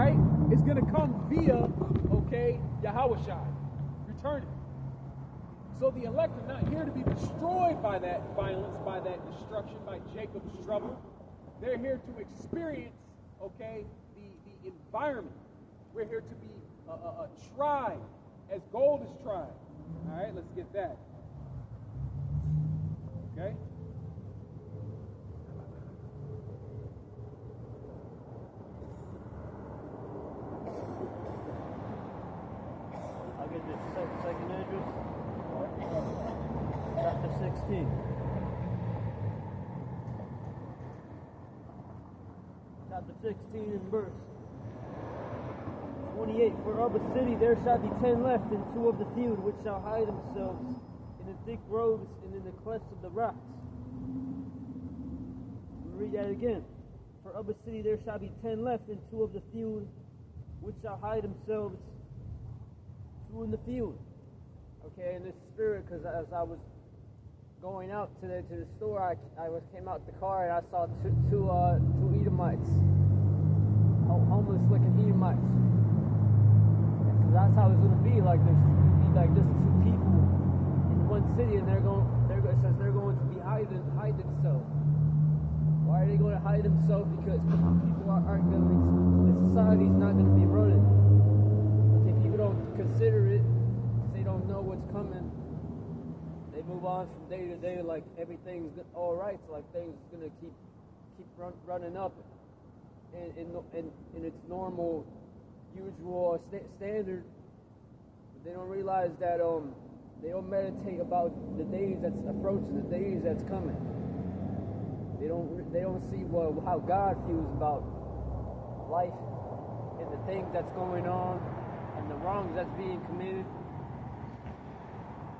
right, is going to come via, okay, Yahushua, returning. So the elect are not here to be destroyed by that violence, by that destruction, by Jacob's trouble. They're here to experience, okay, the environment. We're here to be a tribe, as gold is tried. All right, let's get that. Okay? I'll get this second address. Chapter 16. Chapter 16 and verse 28. For of a city there shall be 10 left, and 2 of the feud, which shall hide themselves in the thick groves and in the clefts of the rocks. Read that again. For of a city there shall be 10 left, and 2 of the feud, which shall hide themselves, 2 in the field. Okay, in this spirit, because as I was going out to the store, I came out the car and I saw two Edomites, homeless looking Edomites. So that's how it's going to be. Like there's going to be like just 2 people in one city, and it says they're going to be hide themselves. Why are they going to hide themselves? Because people aren't going to. The society's not going to be running. If people don't consider it, they don't know what's coming. They move on from day to day like everything's all right, so like things is gonna keep running up in its normal, usual standard. But they don't realize that they don't meditate about the days that's approaching, the days that's coming. They don't see how God feels about life and the things that's going on and the wrongs that's being committed.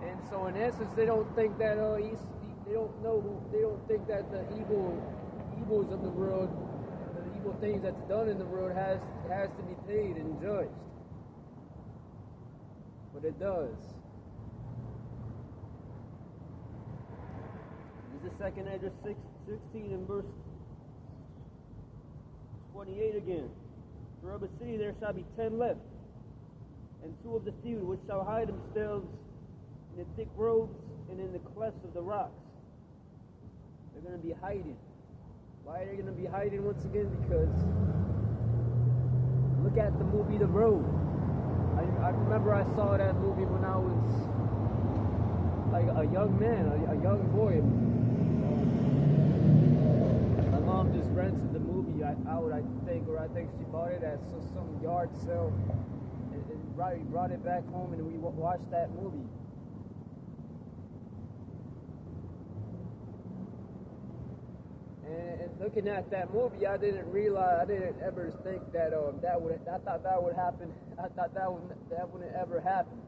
And so, in essence, they don't think that they don't think that the evils of the world, the evil things that's done in the world has to be paid and judged. But it does. This is the second address, 16 and verse 28 again. For of a city there shall be 10 left, and 2 of the few, which shall hide themselves in the thick groves and in the clefts of the rocks. They're going to be hiding. Why are they going to be hiding once again? Because look at the movie The Road. I remember I saw that movie when I was like a young man, a young boy. My mom just rented the movie I think she bought it at some yard sale and brought it back home, and we watched that movie. And looking at that movie, I didn't ever think that I thought that would happen. I thought that wouldn't ever happen,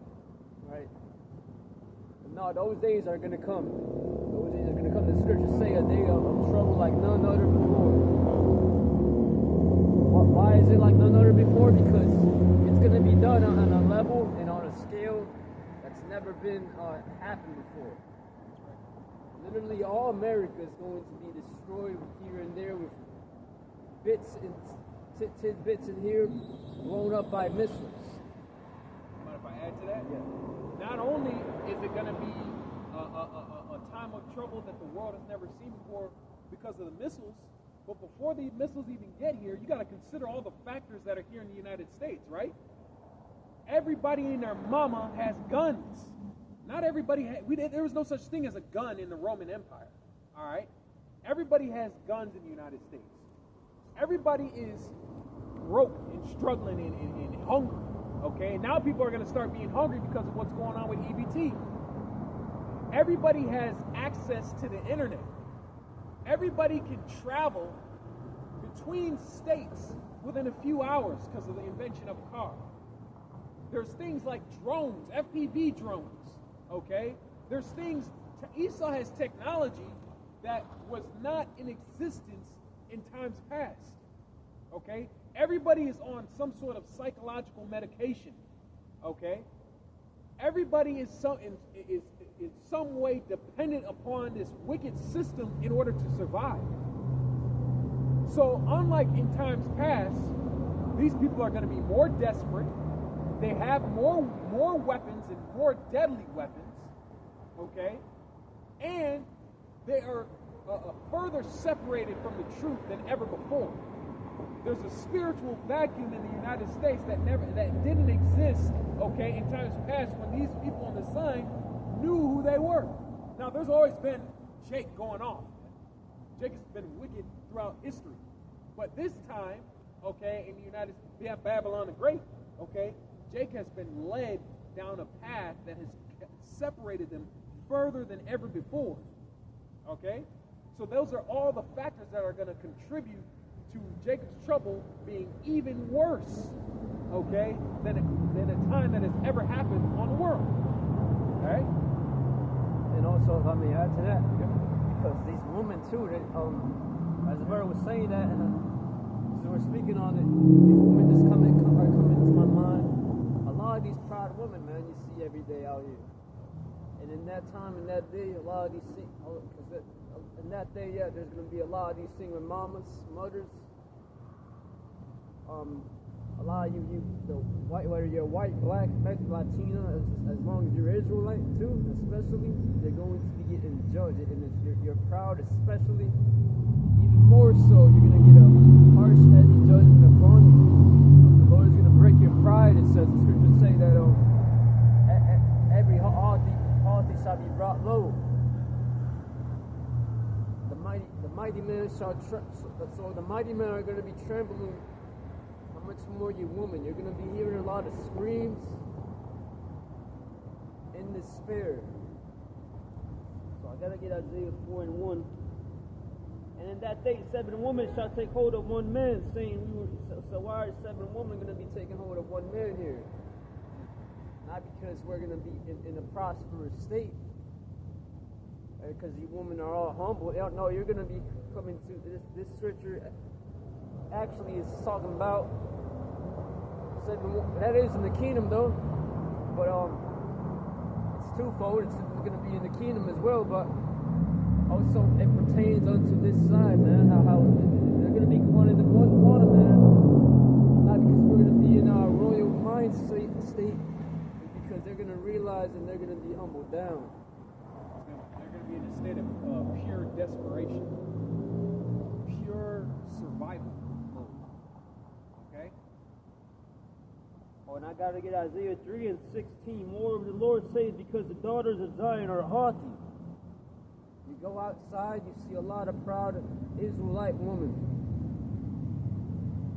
right? But no, those days are gonna come. Those days are gonna come. The scriptures say a day of trouble like none other before. Why is it like none other before? Because it's gonna be done on a level and on a scale that's never been happened before. Literally all America is going to be destroyed here and there with bits and tidbits in here blown up by missiles. Mind if I add to that? Yeah. Not only is it going to be a time of trouble that the world has never seen before because of the missiles, but before the missiles even get here, you got to consider all the factors that are here in the United States, right? Everybody and their mama has guns. Not everybody there was no such thing as a gun in the Roman Empire, all right? Everybody has guns in the United States. Everybody is broke and struggling and hungry, okay? Now people are going to start being hungry because of what's going on with EBT. Everybody has access to the internet. Everybody can travel between states within a few hours because of the invention of a car. There's things like drones, FPV drones. Okay? There's things, Esau has technology that was not in existence in times past. Okay? Everybody is on some sort of psychological medication. Okay? Everybody is in some way dependent upon this wicked system in order to survive. So unlike in times past, these people are going to be more desperate. They have more weapons and more deadly weapons, okay? And they are further separated from the truth than ever before. There's a spiritual vacuum in the United States that didn't exist, okay, in times past when these people on the sign knew who they were. Now, there's always been Jake going off. Jake has been wicked throughout history. But this time, okay, in the United States, we have Babylon the Great, okay? Jake has been led down a path that has separated them further than ever before, okay? So those are all the factors that are going to contribute to Jacob's trouble being even worse, okay, than a time that has ever happened on the world, okay? And also, if I may add to that, because these women too, they, as the brother was saying that, so we're speaking on it, these women just come into my mind. A lot of these proud women, man, you see every day out here. And in that time, in that day, a lot of these things, because in that day, yeah, there's going to be a lot of these single mamas, mothers. A lot of you, the white, whether you're white, black, Mexican, Latina, as long as you're Israelite too, especially, you're going to be getting judged. And if you're proud, especially, even more so, you're going to get a harsh, heavy judgment upon you. The Lord is going to break your pride. It says, the scriptures say that every haughty shall be brought low. The mighty men shall so the mighty men are going to be trembling. How much more you woman? You're going to be hearing a lot of screams in despair. So I got to get Isaiah 4:1. And in that day, 7 women shall take hold of one man, saying, so why are 7 women going to be taking hold of one man here? Not because we're going to be in a prosperous state, because you women are all humble. No, you're going to be coming to this scripture. Actually, is talking about 7. That is in the kingdom, though. But it's twofold. It's going to be in the kingdom as well, but also it pertains unto this side, man. How they're going to be wanting to want a man, not because we're going to be in our royal mind state, but because they're going to realize and they're going to be humbled down. They're going to be in a state of pure desperation, pure survival mode. Okay? Oh, and I got to get Isaiah 3:16. More of the Lord says, because the daughters of Zion are haughty. You go outside, you see a lot of proud Israelite women,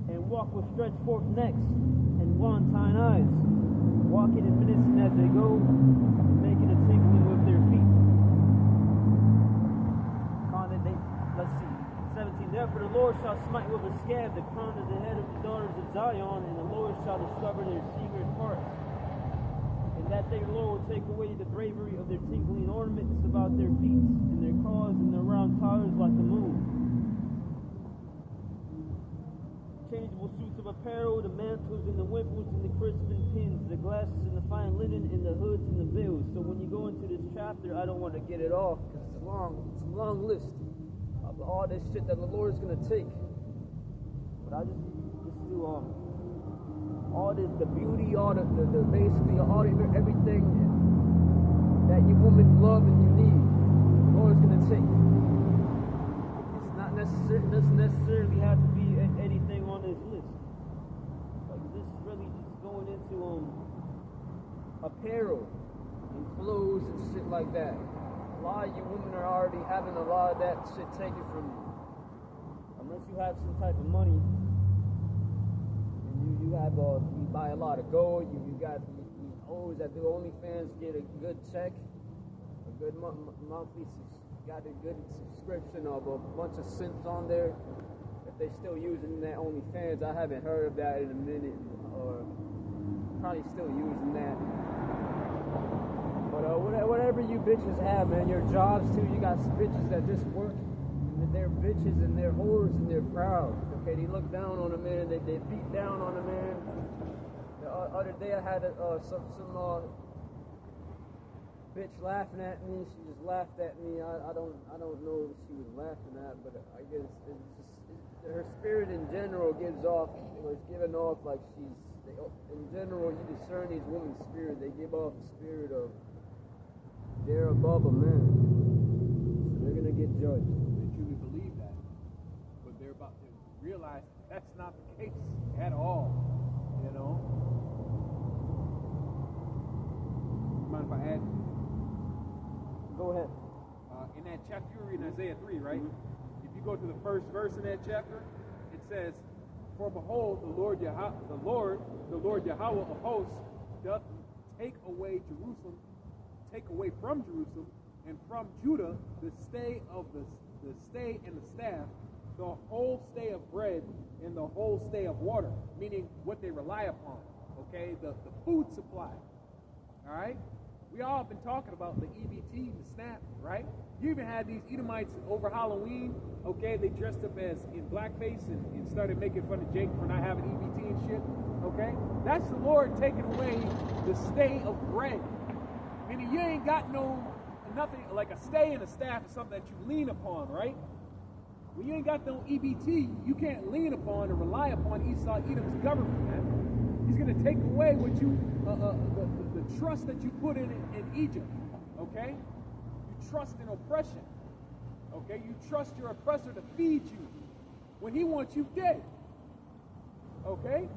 and walk with stretched forth necks and wanton eyes, walking and menacing as they go, and making a tinkling with their feet. Let's see, 17. Therefore the Lord shall smite with a scab the crown of the head of the daughters of Zion, and the Lord shall discover their secret parts. In that day the Lord will take away the bravery of their tinkling ornaments about their feet, and their cause and their round towers like the moon. Changeable suits of apparel, the mantles and the wimples and the crisping pins, the glasses and the fine linen and the hoods and the veils. So when you go into this chapter, I don't want to get it all because it's a long list of all this shit that the Lord is going to take. But I just do all the beauty, all the basically all everything that you women love and you need, the Lord's going to take. It's not doesn't necessarily have to be anything on this list. Like this is really just going into apparel and clothes and shit like that. A lot of you women are already having a lot of that shit taken from you, unless you have some type of money. You buy a lot of gold. You got these O's that do OnlyFans get a good check, a good monthly. Got a good subscription of a bunch of simps on there. If they still using that OnlyFans, I haven't heard of that in a minute, or probably still using that. But whatever you bitches have, man, your jobs too. You got bitches that just work, and they're bitches and they're whores and they're proud. Okay, they look down on a man, they beat down on a man. The other day I had some bitch laughing at me. She just laughed at me. I don't know what she was laughing at, but I guess it's just her spirit in general gives off. it's given off like in general, you discern these women's spirit. They give off the spirit of they're above a man, so they're gonna get judged. They truly believe that, but they're about to realize that's not the case at all. You know. Mind if I add? Go ahead. In that chapter, you were reading Isaiah 3, right? If you go to the first verse in that chapter, it says, "For behold, the Lord Yahweh of hosts doth take away from Jerusalem and from Judah the stay of the stay and the staff, the whole stay of bread and the whole stay of water," meaning what they rely upon. Okay, the food supply. All right. We all have been talking about the EBT, the SNAP, right? You even had these Edomites over Halloween, okay? They dressed up as in blackface and started making fun of Jake for not having EBT and shit, okay? That's the Lord taking away the stay of bread. Meaning you ain't got nothing, like a stay and a staff is something that you lean upon, right? When you ain't got no EBT, you can't lean upon or rely upon Esau Edom's government, man. He's going to take away what you, the trust that you put in Egypt, okay? You trust in oppression, okay? You trust your oppressor to feed you when he wants you dead, okay?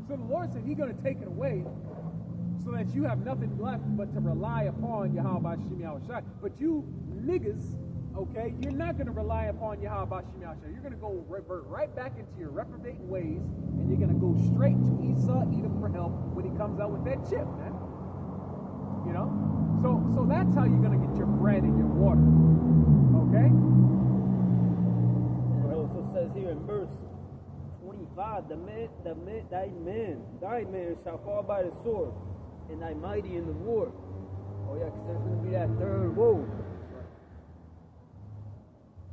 So the Lord said he's going to take it away so that you have nothing left but to rely upon Yahweh Shem Yahushai. But you niggas, okay, you're not going to rely upon Yahweh Shem Yahushai. You're going to go revert right back into your reprobate ways, and you're going to go straight to Esau Edom for help when he comes out with that chip, man. You know? So that's how you're going to get your bread and your water. Okay? It also says here in verse 25, thy man shall fall by the sword, and thy mighty in the war. Oh yeah, because there's going to be that third woe.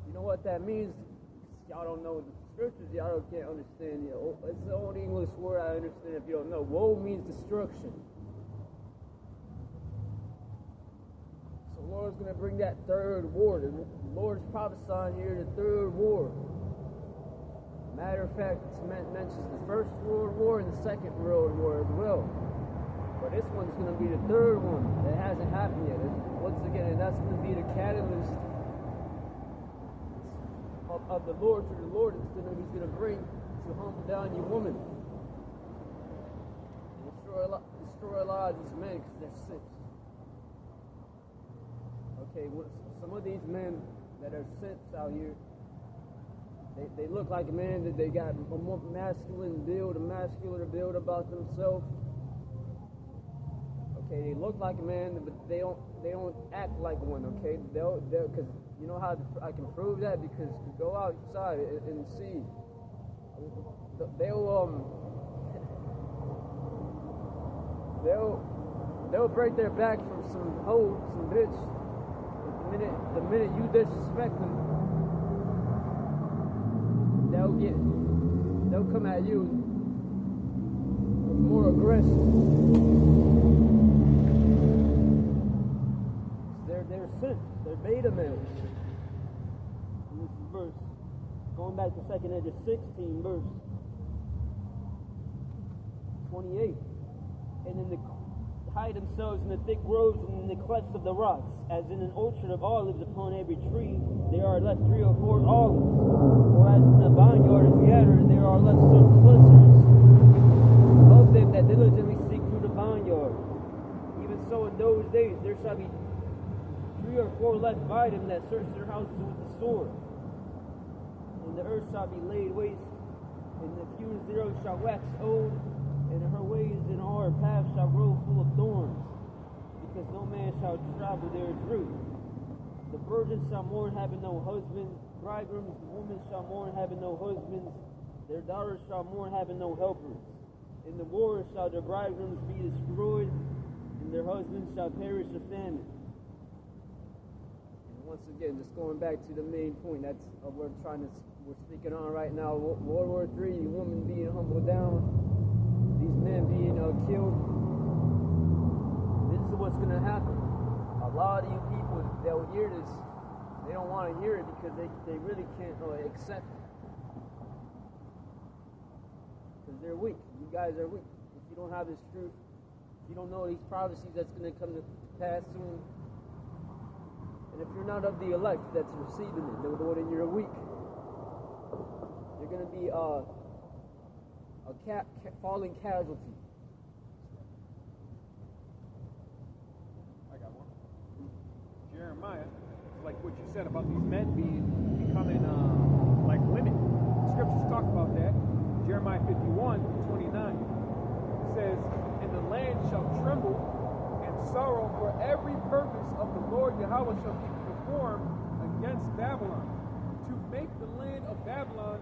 You know what that means? Y'all don't know the scriptures, y'all can't understand. You know, it's the only English word I understand if you don't know. Woe means destruction. So the Lord's going to bring that third war. The Lord's prophesying here the third war. Matter of fact, it mentions the First World War and the Second World War as well. But this one's going to be the third one that hasn't happened yet. Once again, and that's going to be the catalyst of the Lord to the Lord. He's going to bring to humble down your woman. And destroy a lot of these men because they're sick. Okay, some of these men that are simps out here, they look like a man that they got a more masculine build, a muscular build about themselves. Okay, they look like a man, but they don't act like one. Okay, they'll because you know how I can prove that, because to go outside and see, they'll break their back from some hoe, some bitch. The minute you disrespect them, they'll come at you with more aggression. They're simps. They're beta males. In this verse, going back to 2nd Ezra 16, verse 28, and then they hide themselves in the thick groves and in the clefts of the rocks, as in an orchard of olives upon every tree there are left 3 or 4 olives, or as in a vineyard is gathered there are left some clusters of them that diligently seek through the vineyard. Even so in those days there shall be 3 or 4 left by them that search their houses with the sword, and the earth shall be laid waste, and the fumes thereof shall wax old, and her ways and all her paths shall grow full of thorns, because no man shall travel there through. The virgins shall mourn having no husbands, bridegrooms, the women shall mourn having no husbands, their daughters shall mourn having no helpers. In the war shall their bridegrooms be destroyed, and their husbands shall perish of famine. And once again, just going back to the main point, that's we're speaking on right now. World War III, women being humbled down, these men being killed. This is what's going to happen. A lot of you people, they'll hear this. They don't want to hear it because they really can't accept it. Because because they're weak. You guys are weak. If you don't have this truth, if you don't know these prophecies that's going to come to pass soon, and if you're not of the elect that's receiving it, then you're weak. You're going to be a falling casualty. I got one. Jeremiah, like what you said about these men becoming like women. The scriptures talk about that. Jeremiah 51:29 says, "And the land shall tremble and sorrow, for every purpose of the Lord Yahweh shall be performed against Babylon, to make the land of Babylon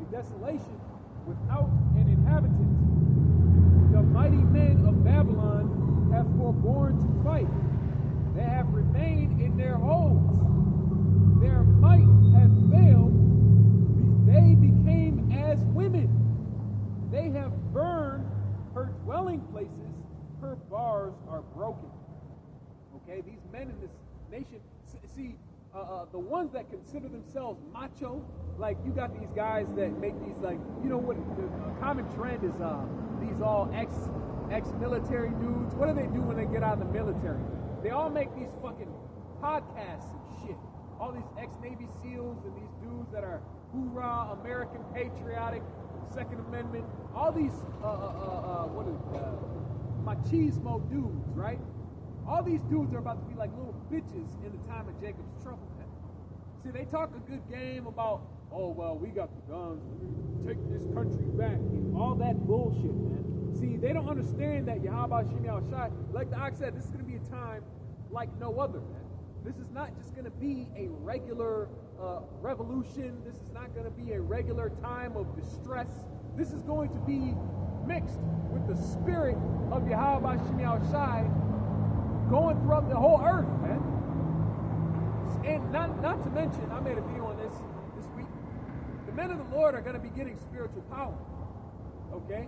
a desolation without an inhabitant. The mighty men of Babylon have forborne to fight. They have remained in their holds. Their might hath failed. They became as women. They have burned her dwelling places. Her bars are broken." Okay, these men in this nation, see, the ones that consider themselves macho, like you got these guys that make these, like, you know what, the common trend is these all ex-military dudes. What do they do when they get out of the military? They all make these fucking podcasts and shit. All these ex-Navy SEALs and these dudes that are hoorah, American patriotic, Second Amendment, all these machismo dudes, right? All these dudes are about to be like little bitches in the time of Jacob's trouble. See, they talk a good game about, oh, well, we got the guns, take this country back, and all that bullshit, man. See, they don't understand that Yahweh Shem Yahushai, like the Ox said, this is going to be a time like no other, man. This is not just going to be a regular revolution. This is not going to be a regular time of distress. This is going to be mixed with the spirit of Yahweh Shem Yahushai going throughout the whole earth, man. And not to mention, I made a video on this week, the men of the Lord are going to be getting spiritual power, okay?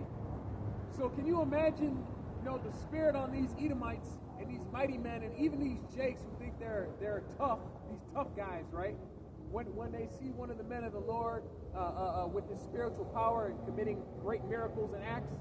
So can you imagine, the spirit on these Edomites and these mighty men and even these Jakes who think they're tough, these tough guys, right? When they see one of the men of the Lord with his spiritual power and committing great miracles and acts,